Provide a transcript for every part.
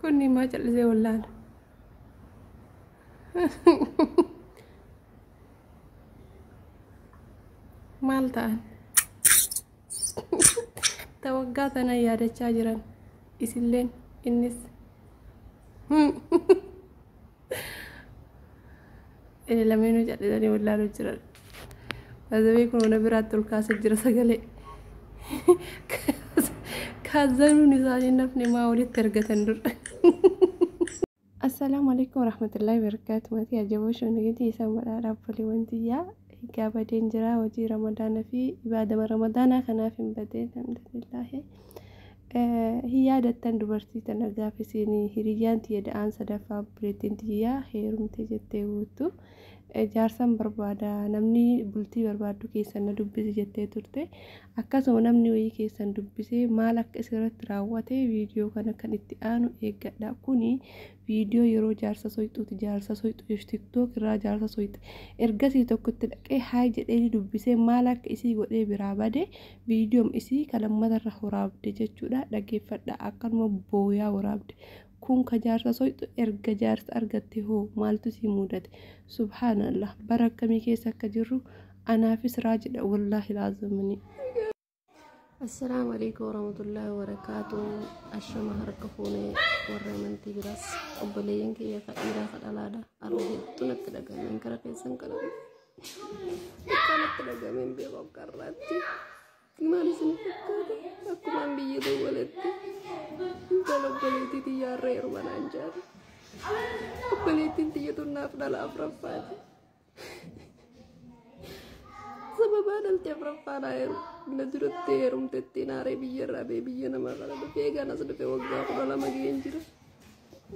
كوني ما جل زي ولان مالتان توقعت أنا يا رجاجرا يسلين النس إلى لما ينو جل زي ولا رجال هذا بيكون نبرات الكاس الجرس قلي كازنو نزاني نفني ما ولي ترقة تندر السلام عليكم ورحمة الله وبركاته. ما تيجوش ونجدي سامر العرب فلي وانتيا إجابة دينجرا وجي رمضان في إبادة رمضان خنا في بدين الحمد لله. هي عادة دبرتي تنقى في سيني هريان تيدا أن صدفة بريتين تيا خير متجتة وتو jaarsan barbaada namni bultii barbaadu keessan na dubbisi jettee turte akkasuma namni wayii keessan dubbisee maal akka isirratti raawwate viidiyoo kana kan itti aanu eeggadha. Kuni viidiyoo yeroo jaarsa soyxuuti jaarsa soyxu tiktok irraa jaarsa soyxe ergasii tokkotti dhaqee haay jedhee dubbisee maal akka isii godhee biraa bade viidiyoon isii kalammatarra waraabde jechuudha. Dhaggeeffadha akkanuma booyaa waraabde. kun ka jaarsa soyxu erga jaarsa argatte hoo maaltu si mudate subhanallah barakami keessa akka jirru anaafis raajidha wallahi laazimni. السلام عليكم ورحمة الله وبركاته. الشمع هركفوني ورمنتي براس قبلين كي يفعيرا خلالا أروه تنت لغا من كرقين سنكرا تنت لغا من بيغو كراتي ما نسن فكادا أكو من بيدو ولدي kalau beli tiya rare mananjar beli tiya tu naf dalam afrafat sebab ada tiap afrafat air nadurut terum tetinare biar abe biar nama kalau bega nasi depe wagga aku dalam lagi anjir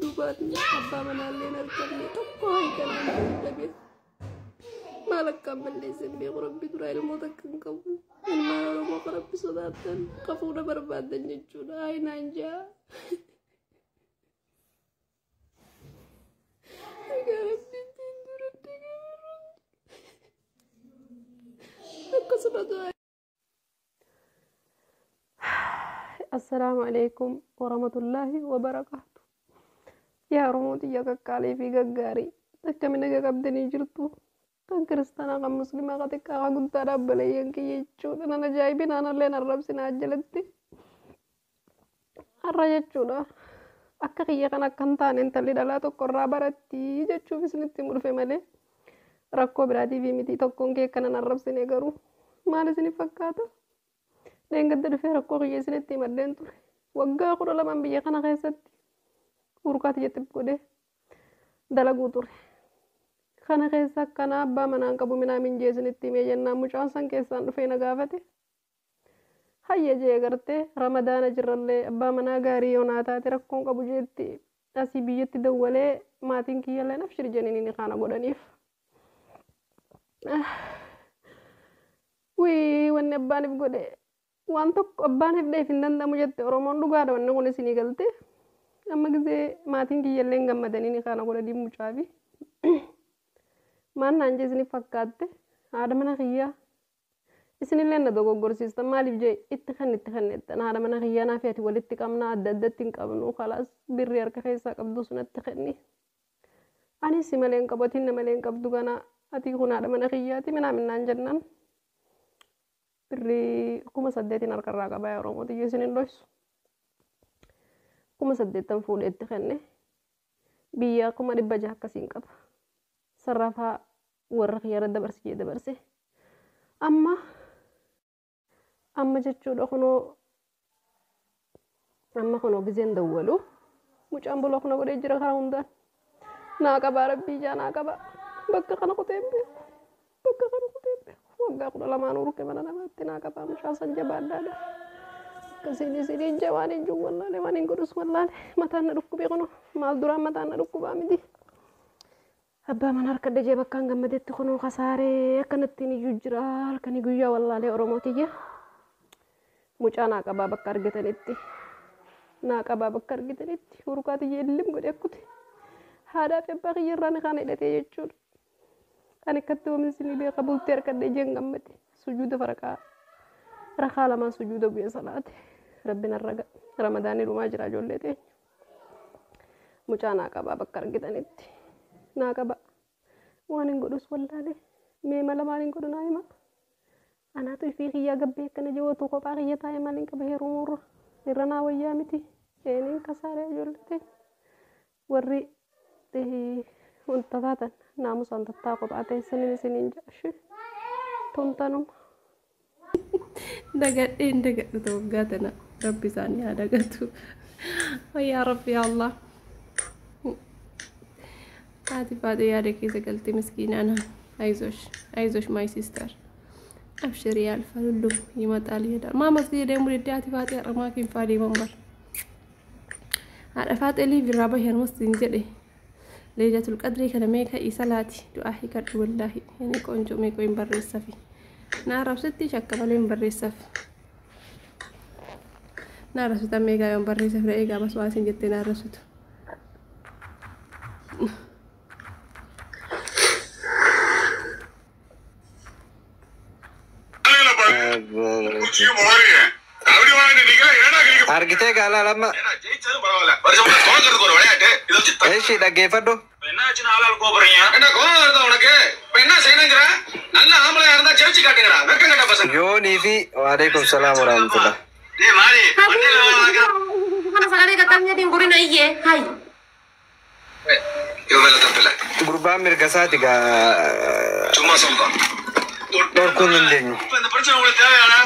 dubat apa manalen arkamnya tokoh ikan lebih malak kambal lezen bi rabbi turai mutakkan kamu malah mau kerap pisodatan kamu udah berbadan nyucuna ay nanja السلام عليكم ورحمة الله وبركاته. يا رموتي يا كالي في غغاري تكمن غبدني جرتو kan kristana kan muslima katika agunta dabbale yanki jechuudha nana jaayibi naanalleen arrabsina ajjalatti har'a jechuudha akka kiyya kan akkan taane intalli dhalaa tokko irraa baratti jechuuf isinitti mudhufe malee rakkoo biraatiif miti tokkoon kee kanan arrabsine garuu maal isinif fakkaata leengadda dhufee rakkoo kiyya isinitti himadheen ture waggaa 12 biyya kana keessatti urkaati jettib godhee dalaguu ture. Kana keessa kana abbaa manaan qabu minaamin jeesinitti himee jennaan mucaan san keessaan dhufee na gaafate hayya jee gartee ramadaana jirrallee abbaa manaa gaarii yoonaa taate rakkoon qabu jeetti asii biyyatti dawwalee maatiin kiyyallee nafshir jeniin kana godhaniif wii wanni abbaaniif godhe waan tokko abbaaniif dheef hin danda'amu jette oromoon dhugaadha wanni kun isinii galte amma gisee maatiin kiyyallee gammadanii kana godhanii mucaafi maan naan jeesini fakkaatte haadha mana kiyyaa isinillee na dogoggorsiistan maaliif jee itti kennettan haadha mana kiyyaa naaf ati walitti qabna adda addatti hin qabnu kalaas birri harka keessaa qabdu sunatti kenni anis si malee hin qabatin na malee hin qabdu kana ati kun haadha mana kiyyaati minaamin naan jennan birri 8,000 harkarraa qabaa oromooti jeesinin dhoysu 8,000 fuudhee itti kenne biyya 600 akkasiin qaba. Sarrafa warra khiyara dabarse amma jechuudha kunoo gizeen dawwalu mucaan buloo kuna godhee jira karaa hundaan naa qabaa rabbii jaa naa qabaa bakka kana kuteen beeku waggaa 12 uruke mana namaatti naa qabaa mucaa san jabaadhaadha akkasiin isin jawaan hin jiru wallaalee waan hin godhus wallaalee mataan na dhukkubee kuno maal duraan mataan na dhukkubaa miti. Abbaa mana harka dajee bakkaan gammadeetti kunoo kasaaree akkanatti ni jujjira halkanii guyyaa wallaalee oromootiyya mucaa naa qabaa bakka argitanitti urkaatiyya illim godhe akkute haadhaa fi abbaa kiyya irraa ni kaana hidhatee jechuudha kan akkatti oomisni beeka bultee harka dajeen gammade sujuuda faraqaa rakaa lamaan sujuuda bu'ee salaate rabbiin arraga. رمضان روما جرا جولتي مجانا كبا بكر جدنيت ناكبا وانين قدوس والله مي مالا مالين قدو نايما أنا تو في خيا قبي كنا جوا تو قبا خيا تاي مالين كبه رور إرنا ويامتي يعني كسارة جولتي وري تي وانتظاتا ناموس أنت تاقب عتي سنين جاشي تنتنم دقت توقعتنا ربي ثانية دقتو ويا ربي يا الله هاتي فادي يا ريكي قلتي مسكينة أنا عايزوش ماي سيستر أبشري يا الفلولو يمتالي دار ما مصدي ديم ولدي هاتي فاتي أرماكين فادي منبر هذا فاتي لي في الرابع هرمستين جدي ليلة القدر كان ميكا إيسالاتي دعاهي كرد والله يعني كونجو ميكو ينبري السفي نعرف ستي شكا بلو ينبري السفي نعرف ستا ميكا ينبري السفي رأيكا بس واسين جدي نعرف ستو Argite gala lama. ايش دقي فدو பெண்ணாச்சு நாளால் கோபறீங்க என்ன கோபம் வருது உனக்கு பெண்ணா செய்யணுங்கற நல்ல ஆம்பளையா இருந்தா செவிச்சு காட்டுங்கடா வெக்க கட்ட பசங்க yo nifi waalaikum salam warahmatullah டேய் மாரி வண்டில வாங்க انا سغالي katanya timburin iye hai இவல தப்பல gurba mirgasati ga சும்மா சொல்றா dorkun ndenu இந்த பிரச்சனை உங்களுக்கு தேவையானா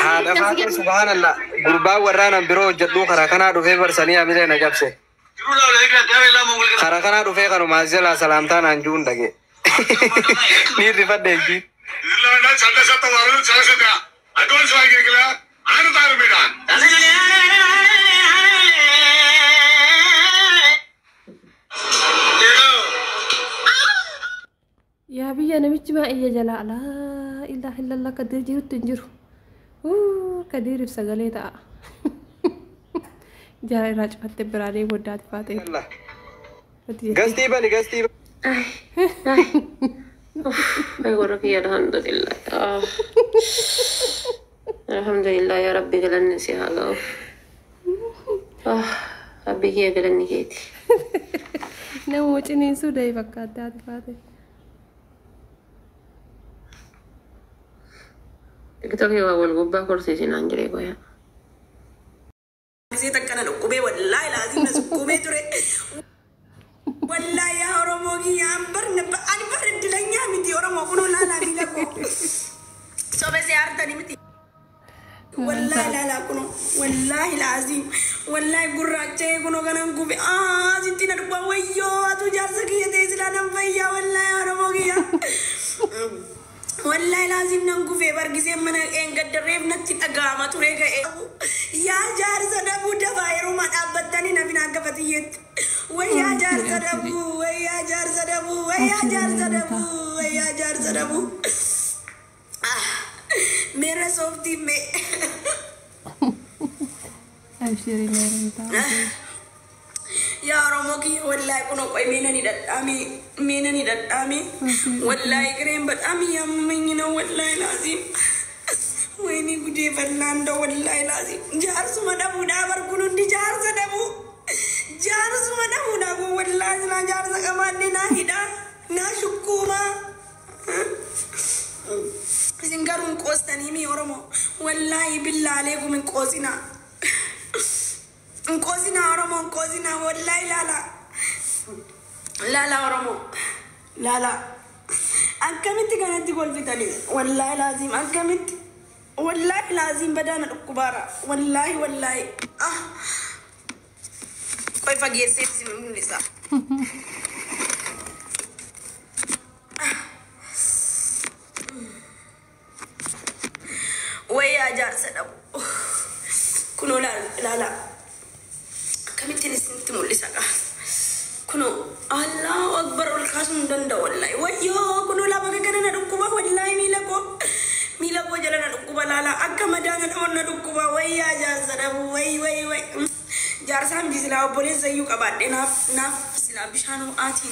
hada fa subhanallah gurba warana biro jaddu kharakana do fever saniya mile na jabse திருவிழாவுல இருக்கிற தேவையில்லாம உங்களுக்கு kharakana do fe kanu mazela salamta nan jun dage ni rifadde ji இதுல வேணா சத்தம் வரும் சலசத்தா அட்வான்ஸ் வாங்கி இருக்கல ஆனதாரு மீடா يا بيا أنا مش ما إيه جلا لا إله إلا الله كدير جيرو تنجرو كدير بسجليتا جاي راج فتى برادي ودات فاتي Allah gasti bani بقولك يا الحمد لله الحمد لله يا ربي قلني سيهالا ربي هي قلني كيتي نمو تنين سوداي فكات دات فاتي تكتب هو والقبة كرسي سنان جري بويا زيتك كان القبة والله لازم نسقبة ترى والله يا رموجي يا أمبر نبأ أنا برد لينيا متي رمو كنو لا لا بيلكو سو بس يارتني متي والله لا كنو والله لازم والله قرّاتي كنو كان نقبة زيتنا نقبة ويو أتوجار سكية تيزلا نبيا والله يا رموجي والله لازم ننقو في برقسي من انقد الريف نتي اقامة تريك يا جار صدبو دفايرو ما أبتني نبينا قفتيت ويا جار صدبو ويا جار صدبو ويا جار صدبو ويا جار صدبو मेरा सोफती में أبشري نورنتا يا رموكي والله كنو قوي مينني دات أمي والله كريم بات أمي يا مينينا والله لازم ويني قدي فرناندو والله لازم جار سما دابو دابر كنو دي جار سدابو جار سما دابو دابو والله لا جار سكمان دي ناهدا ناشكوما سنقرون قوستاني مي ورمو والله بالله عليكم من قوسنا انقوزنا ورمو انقوزنا والله لا ورمو لا أنكمت كانت تقول في تاني والله لازم أنكمت والله لازم بدانا الكبارة والله كيف أجي سيبسي من لسا ويا جار سدب كنو لا كميت نسنت مولسا كنو الله أكبر والكاسم دندا والله ويو كنو لا بقى كنا ندكوبا والله ميلاكو جلنا ندكوبا لا أكما دانا نونا ندكوبا ويا جار سدبو وي جار سام جزلا بوليس زيو كبار ناف سلا بشانو آتي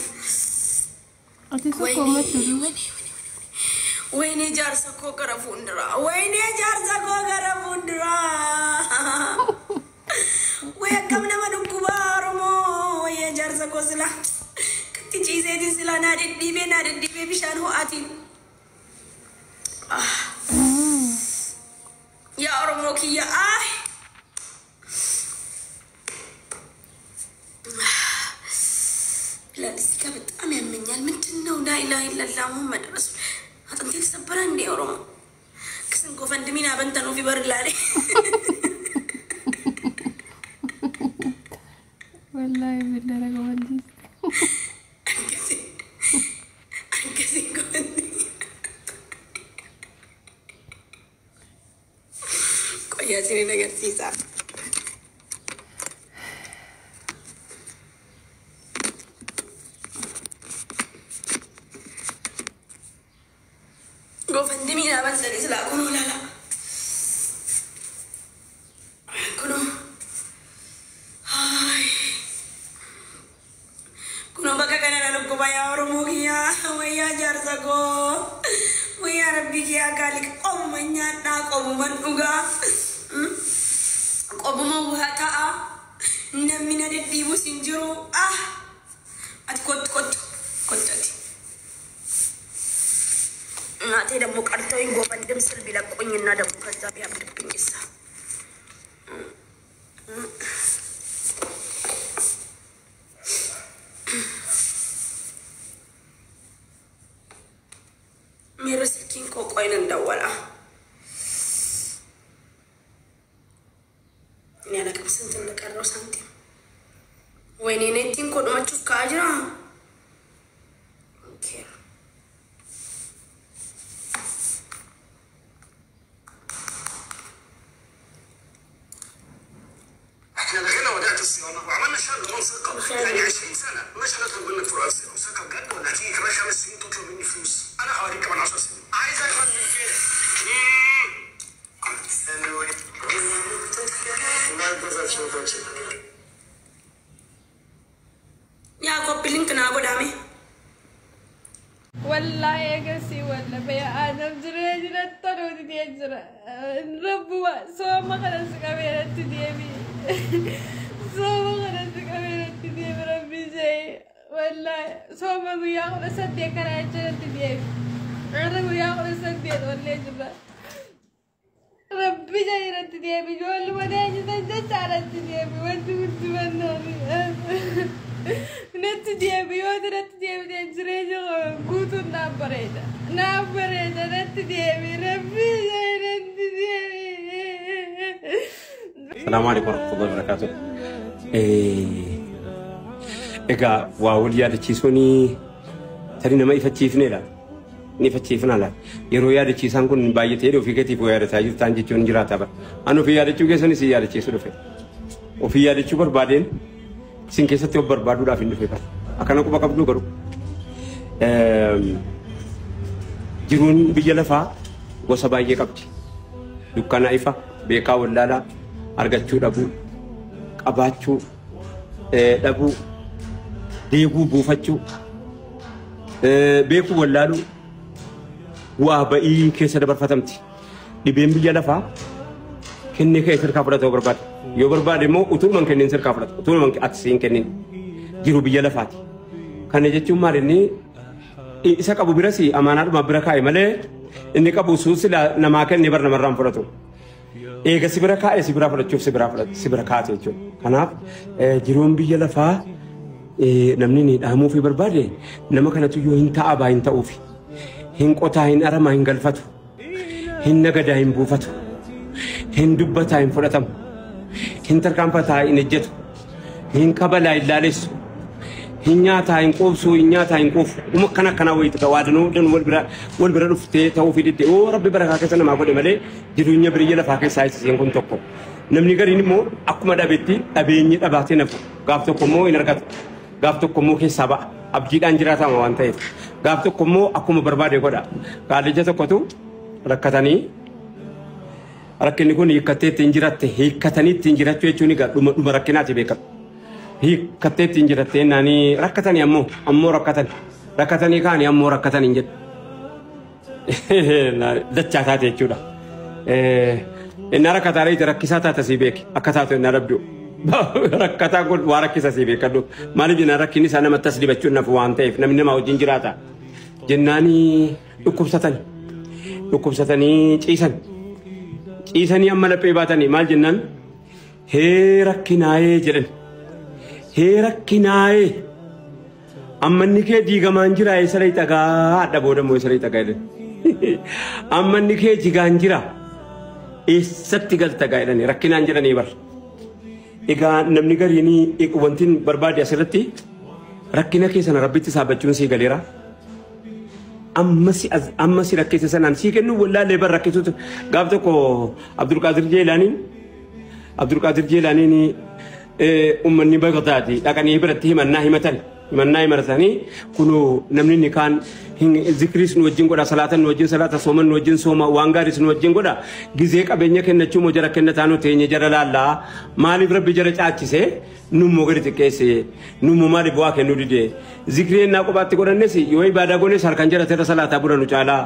ويني جار سكو كرا فوندرا سلا كتجي زيت سلا نادي بي بشان هو آتين يا أرموكي يا لا استكابت أمين من يال من تنو لا إله إلا الله محمد رسول هتنتي تسبران دي أرمو كسن قفن دمينا بنتنو في برلالي والله بالله أنا قوانتي أنكسي قوانتي كويا سيني نغير سيسا قفن دمينا بنتني سلا كنو لا كنو كنو بكا كان لنبقى بايا ورموكيا ويا جارسكو ويا ربي كيا قالك من يانا من نغا من وهاتا نمينا ديبو سنجرو أتكوت ناتي دمو كارتو ينغو بندم سلبي لكوين ينا دمو كذابي عبد البنجسا ميرو سلكين كو قوين ندولا إني أنا كم سنتين لكارو سنتين ويني نتين كو دما تشوف كاجرا اوكي احنا لغينا وديعة الصيانة وعملنا شهادة ضمان ثقة يعني 20 سنة مش هنطلب منك فروع ثقة بجد ولا هتيجي كمان 5 سنين تطلب مني فلوس أنا هوريك كمان 10 سنين عايز أجمل من كده يا كوبي لينك نابو دامي والله يا قسي ولا بيا آدم جريج للطرود دي أجرى ربوا سوما خلاص كبيرة تديبي سوما خلاص كبيرة تديبي ربي زي والله سوما وياخد أصدق كنا أجرى تديبي أنا وياخد أصدق ولا أجرى ربي زي تديبي جول ما داعي تنجز على تديبي وانت بناني نتديبي ونتديبي تجريج قوتو نابريدا نتديبي ربي زي نتديبي. السلام عليكم ورحمة الله وبركاته. إجا وأولياء تشيسوني ترينا ما يفتشيفني لا نفتشيفنا لا يروي هذا تشيسان كون بايته لو في كتير ويا رتاجي تانجي تون جرات أبا أنا في هذا تشوكي سني سيارة تشيسو في وفي هذا تشوفر بعدين سينكيسة تبر بعدو لا فين في أكانو كم كم نقولو جرون بيجلفا وسبايجي كابتي دكانا إفا بيكا ولا لا أرجعتشو دابو أباتشو دابو ديغو بوفتشو بيكو ولا لو وابئي كيسة دبر فتمتي دبيم بيجلفا كنني كيسر كابرات وبرباد يوبرباد مو أطول من كنني سر كابرات أطول من أتسين كنني جرو بيجلفاتي كان يجتشو مارني إذا كابو براسي أمانات ما بركاي ماله إني كابو سوسلا نماكن نبر نمرام فراتو إيه كسبركاي سبرا فرات شوف سبركاتي شوف كناف جروم بيجلفا نمني أهمو في بربادي نما كانت يو هنتا أبا هنتا أوفي هن قطع هن أرما هن قلفتو هن نقدا هن بوفتو هن دبتا هن فراتم هن تركامبتا هن جتو هن كبلا إلاليسو هنياتا هن قوبسو هنياتا هن قوف ومكنا كنا ويتكوادنو دون والبرا رفتي توفي دي أو ربي بركة كسنا ما قد ملي جرونيا بريجلا فاكي سايس ينكون توكو نمني غيرني مو أكما دابتي أبيني أباتي نفو غافتو كمو إنركات غافتو كمو كي سبا أبجيد أنجراتا ما وانتهي غافتو كمو أكما بربادي كودا قال جاتو كتو ركتاني ركني كوني يكتة تنجرات هيكتاني تنجرات يجوني قال لما ركناتي بيكت هيكتة تنجرات ناني ركتاني أمو ركتاني كاني أمو ركتاني جد دتشاتات يجودا إن ركتاني تركيسات تسيبك أكتاتو إن ربيو rakkataa kun waa rakkisa si beekadhu maaliif jenna rakkinni isaa namatti as dibachuun nafu waan ta'eef namni nama wajjin jiraata jennaanii dhukkubsatanii ciisanii amma laphee baatanii maal jennaan hee rakkinaayee jedhan hee rakkinaayee amma inni kee diigamaan jira eessa lay dhagaa adda booda moo eessa lay dhagaa jedhan amma inni kee jigaan jira eessatti galta dhagaa jedhani rakkinaan jedhanii bar egaa namni gariinii wantiin barbaade asirratti rakkina keessan rabbitti saabachuun sii galeera ammas rakkisa sanaan sii kennu wallaalee bar rakkisuutu gaaf tokko Abdulqaadir Jeelaaniin ummanni Bagdaadi dhaqanii biratti himannaa himatanii kunu namni ni kaan zikris nu wajjin godha salaatan nu wajjin salaata sooman nu wajjin sooma waan gaaris nu wajjin godha gizee qabeenya kennachuu moo jara kennataa nu teenye jara laallaa maaliif rabbi jara caachise nummoo gadi xiqqeesse nummoo maaliif waa kennu dide zikrii ennaa kophaatti godhannes yoo ibaadaa goones harkaan jara teera salaataa bula nu caalaa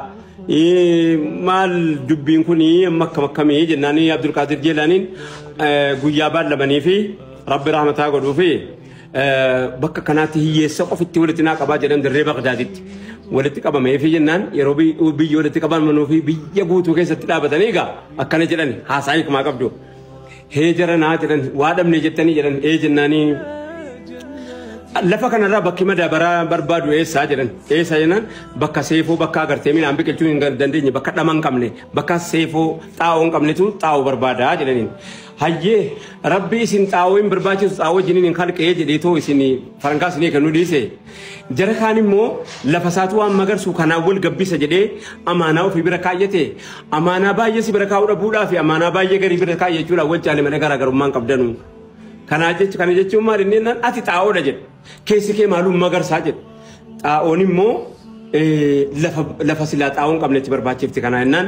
maal dubbiin kunii amma akkamii jennaanii Abdulqaadir Jeelaaniin guyyaa baallamanii fi rabbi rahmataa godhuu fi bakka kanaatti hiyyeessa qofitti walitti naa qabaa jedhan dirree Bagdaaditti walitti qabamee fi jennaan yeroo biyya walitti qabamanuu fi biyya guutuu keessatti dhaabatanii egaa akkana jedhan haasaa hiikmaa qabdu hee jara naa jedhan waa dhabne jettanii jedhan jennaanii lafa kanarraa bakki madaabaraa barbaadu eessaa jedhan eessa jennaan bakka seefoo bakka agartee midhaan biqilchuu hin dandeenye bakka dhama hin qabne bakka seefoo xaa'oo hin qabnetu xaa'oo barbaadaa jedhaniin hayyee rabbi isin xaa'oo hin barbaachisu xaa'oo jiniin hin kalqee jedheetoo isin farankaa isinii kennu dhiise jara kaan immoo lafa isaatu waan magarsu kanaan wal gabbisa jedhee amaanaa ofii bira kaayyate amaanaa baay'ee si bira kaa'uu dhabuudhaa fi amaanaa baay'ee garii bira kaayyachuudhaan wal caalimanii garaagarummaan qabdanu kana jechuun maal inni ati xaa'oodha jedhe keessi kee maalum magarsaa jedhe xaa'oon immoo lafa silaa xaa'oon qabnetti barbaachifti kana jennaan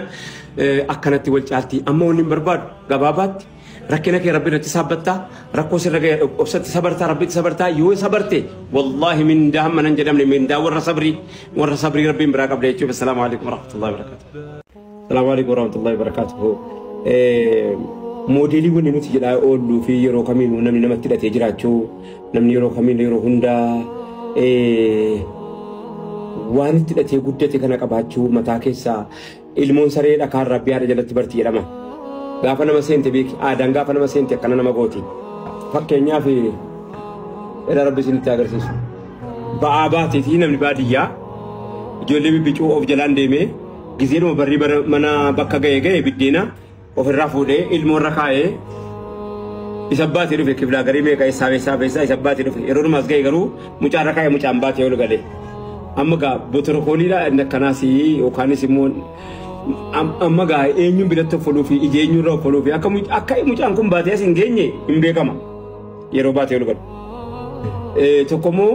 akkanatti wal caalti amma wanni hin barbaadu gabaabaatti rakkina kee rabbi irratti saabbattaa rakkoo sirra ga'e obsatti sabartaa rabbitti sabartaa yoo sabarte wallaahi mindaa hamma nan jedhamne mindaa warra sabrii rabbiin biraa qabda jechuuf assalaamu alaikum warahmatullahi wabarakatuh assalaamu alaikum warahmatullahi wabarakatuh moodeelii wanni nuti jedhaa oolluu fi yeroo kamiinuu namni namatti hidhatee jiraachuu namni yeroo kamiin yeroo hundaa waan itti hidhatee guddate kana qabaachuu mataa keessaa ilmoon saree dhakaan rabbii haadha jalatti barti jedhama gaafa nama seente beeki aadaan gaafa nama seente akkana nama gooti fakkeenyaaf edha rabbi isinitti agarsiisu ba'aa baateetii namni baadiyyaa ijoollee bibbicuu of jalaan deemee gizeedhuma barrii mana bakka ga'e biddeena ofirraa fuudhee ilmoorra kaa'ee isa baatee dhufe kiflaa garii meeqa isaa isa baatee dhufe yeroo dhumaas ga'e garuu mucaarra kaa'ee mucaan baatee ol galee amma gaa botorokooliidha inni akkanaas yookaanis immoo amma gaa eenyuun biratti offoluu fi ijeenyuurra offoluu fi akka mucaan kun baatee as hin geenye hin beekama yeroo baatee ol galu tokkommoo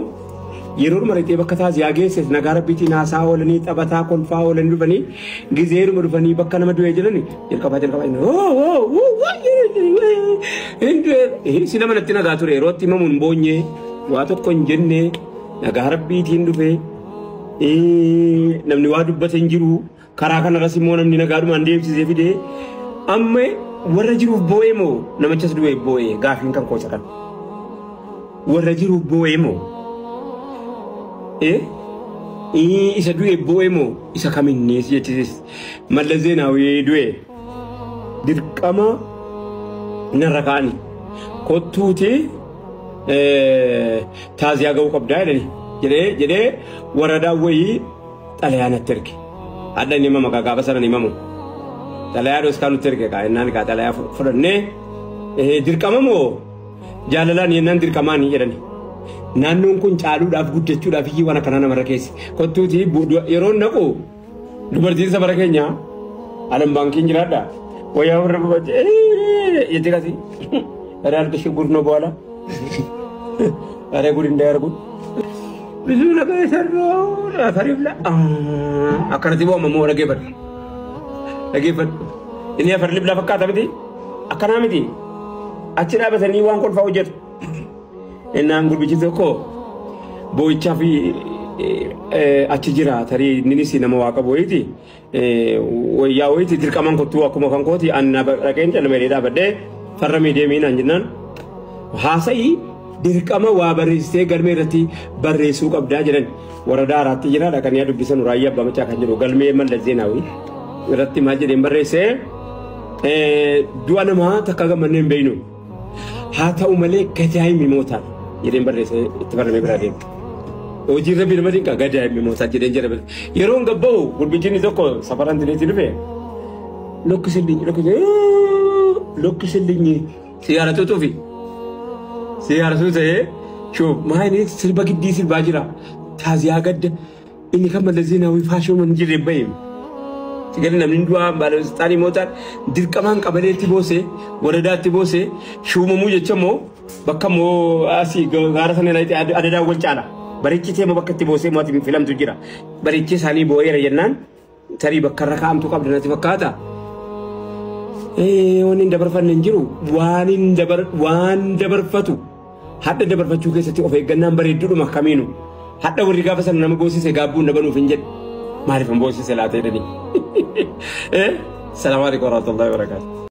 yeroo dhumarratti bakka taasisaa geesses nagaa rabbiitiin haasaa oolanii taphataa kolfaa oolanii dhufanii gizeeruma dhufanii bakka nama du'ee jirani jalqabaa sila manatti nagaa ture yerootti himamuun boonye waa tokko hin jenne nagaa rabbiitiin dhufe namni waa dubbate hin jiru karaa kanarras immoo namni nagaadhumaan deebisisee fide amma warra jiruuf boo'ee moo namachas du'e boo'ee gaafiin kan koosa kan warra jiruuf boo'ee moo isa du'e boo'ee moo isa kaminnees jechisis Mallas Zeenaawii du'e dirqama narra kaa'ani kottuuti taaziyaa ga'uu qabdaa jedhee waradaa wayii xalayaanatti erge adda inni himama gaafa sana himamu xalayaa dhoos kaanutti erge innaan xalayaa fudhannee dirqama moo jaalalaan yennaan dirqamaanii jedhani naannoon kun caaluudhaaf guddachuudhaaf iyyuu waan akkanaa namarra keessi kottuuti yeroo naqu dubartiin sabara keenya alam baankiin jiraadha wayyaa warra babache jettee kasi ada arga syukur no bola ada gudin daerah gud bisu nak servo faribla akan tiba mau lagi ber ini faribla fakkat tapi akan amiti acira basani wan kon fawjet enam gud bici ko boy chafi achijira tari nini si nama waka boyti wayya wayti dirqaman ko tuwa kuma kan koti anna raqeen calme da badde farrami deemin anjinan haasa'ii dirqama waa barreessitee galmee irratti barreessuu qabdaa jedhan waradaa araatti jira dhaqanii dubbisan raayyaa abbaa macaa kan jiru galmee Mallas Zeenaawii irratti maal jedheen barreessee du'a namaa takka gammannee hin beeynu haa ta'u malee gajaa'imni mootaa jedheen barreessee itti barreeffamee biraa deemu. Hojii irra birma dinqa gajaa'imni mootaa jedheen jedha yeroo hin gabba'u gurbichi tokko safaraan dineetti dhufe lokkisillinyi siyaara tuutuufi siyaara tuutee shoo maayini sirba giddii sirbaa jira taaziyaa gadda inni kan Mallas Zeenaawii faashoo man jireen bahee Tiga namni dua balas tani motor dirqamaan qabaleetti boosee waradaatti boosee shuumamuu jecha moo bakka moo asii gaara sana laayitee adadaa wal caala barichitee moo bakka itti boosee mootii filamtu jira barichee isaanii boo'eera jennaan tarii bakka irra kaa'amtu qabdu natti fakkaata. Waan dabarfanne hin jiru waan dabarfatu hadda dabarfachuu keessatti of eeggannaan bareedduudhuma kamiinu hadda warri gaafa sana nama boosise gaabbuun dabanuuf hin jedhe. Maariif boosise laatee dhani. Salaamu alaikum warahmatullahi wabarakatuh.